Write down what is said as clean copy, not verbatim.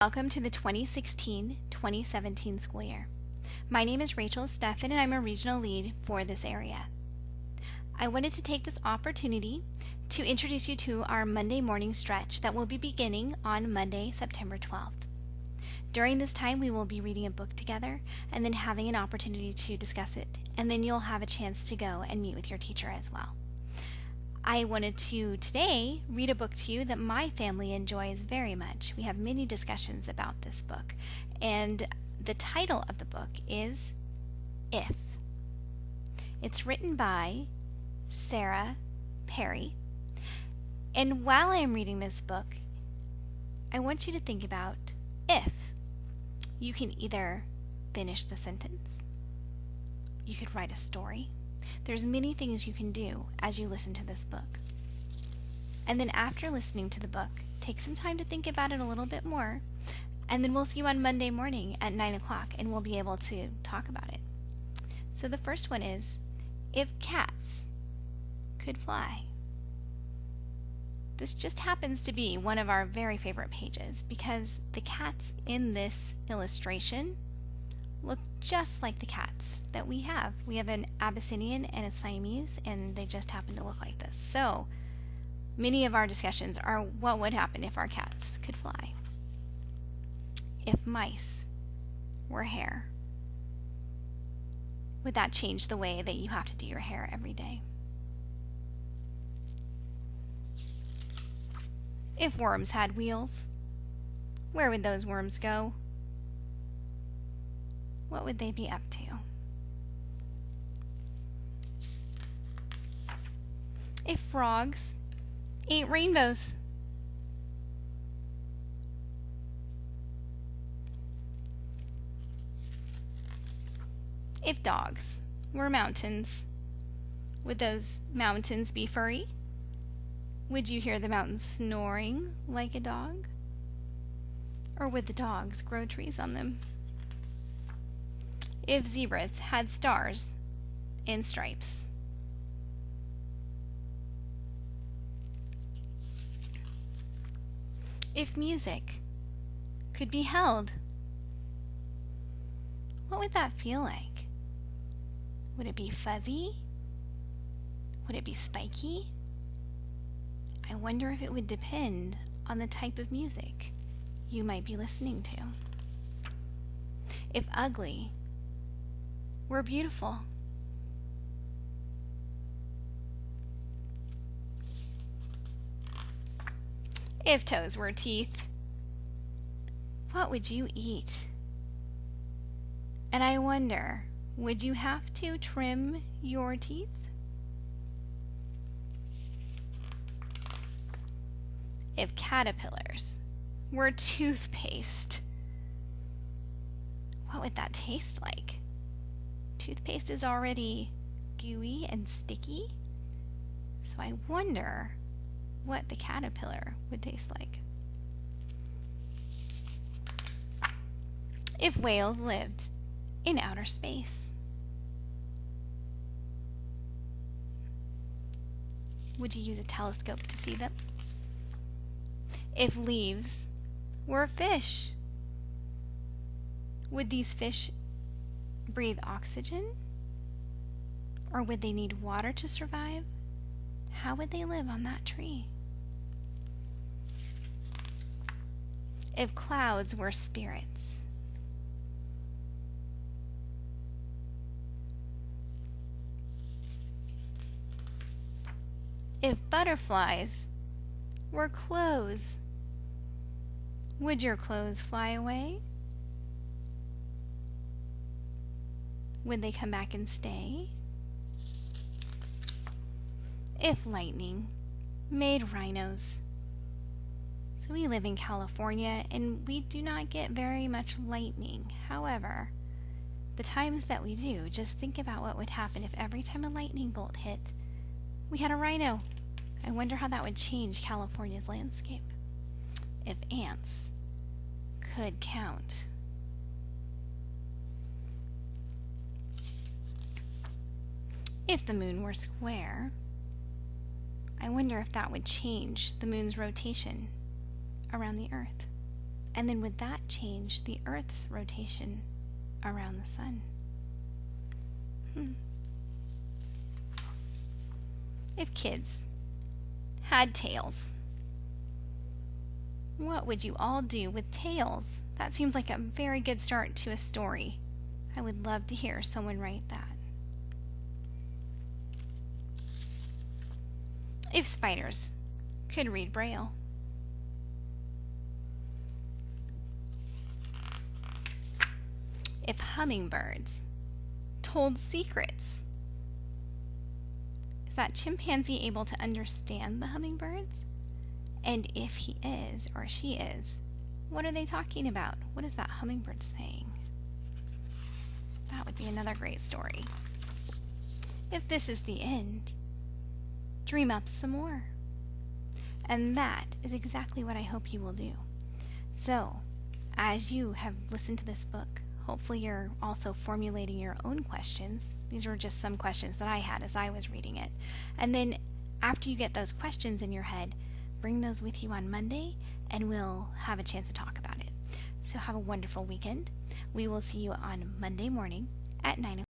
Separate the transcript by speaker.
Speaker 1: Welcome to the 2016-2017 school year. My name is Rachel Steffen and I'm a regional lead for this area. I wanted to take this opportunity to introduce you to our Monday morning stretch that will be beginning on Monday, September 12th. During this time, we will be reading a book together and then having an opportunity to discuss it, and then you'll have a chance to go and meet with your teacher as well. I wanted to today read a book to you that my family enjoys very much. We have many discussions about this book, and the title of the book is If. It's written by Sarah Perry, and while I am reading this book, I want you to think about if. You can either finish the sentence, you could write a story. There's many things you can do as you listen to this book. And then after listening to the book, take some time to think about it a little bit more, and then we'll see you on Monday morning at 9 o'clock and we'll be able to talk about it. So the first one is, if cats could fly. This just happens to be one of our very favorite pages because the cats in this illustration look just like the cats that we have. We have an Abyssinian and a Siamese, and they just happen to look like this. So many of our discussions are what would happen if our cats could fly. If mice were hair, would that change the way that you have to do your hair every day? If worms had wheels, where would those worms go? What would they be up to? If frogs ate rainbows, if dogs were mountains, would those mountains be furry? Would you hear the mountains snoring like a dog? Or would the dogs grow trees on them? If zebras had stars and stripes, if music could be held, what would that feel like? Would it be fuzzy? Would it be spiky? I wonder if it would depend on the type of music you might be listening to. If ugly were beautiful, if toes were teeth, what would you eat? And I wonder, would you have to trim your teeth? If caterpillars were toothpaste, what would that taste like? Toothpaste is already gooey and sticky, so I wonder what the caterpillar would taste like. If whales lived in outer space, would you use a telescope to see them? If leaves were fish, would these fish breathe oxygen? Or would they need water to survive? How would they live on that tree? If clouds were spirits, if butterflies were clothes, would your clothes fly away? Would they come back and stay? If lightning made rhinos. So we live in California and we do not get very much lightning. However, the times that we do, just think about what would happen if every time a lightning bolt hit, we had a rhino. I wonder how that would change California's landscape. If ants could count. If the moon were square, I wonder if that would change the moon's rotation around the Earth. And then would that change the Earth's rotation around the sun? If kids had tails, what would you all do with tails? That seems like a very good start to a story. I would love to hear someone write that. If spiders could read Braille. If hummingbirds told secrets. Is that chimpanzee able to understand the hummingbirds? And if he is or she is, what are they talking about? What is that hummingbird saying? That would be another great story. If this is the end, dream up some more. And that is exactly what I hope you will do. So, as you have listened to this book, hopefully you're also formulating your own questions. These were just some questions that I had as I was reading it. And then after you get those questions in your head, bring those with you on Monday and we'll have a chance to talk about it. So have a wonderful weekend. We will see you on Monday morning at 9 o'clock.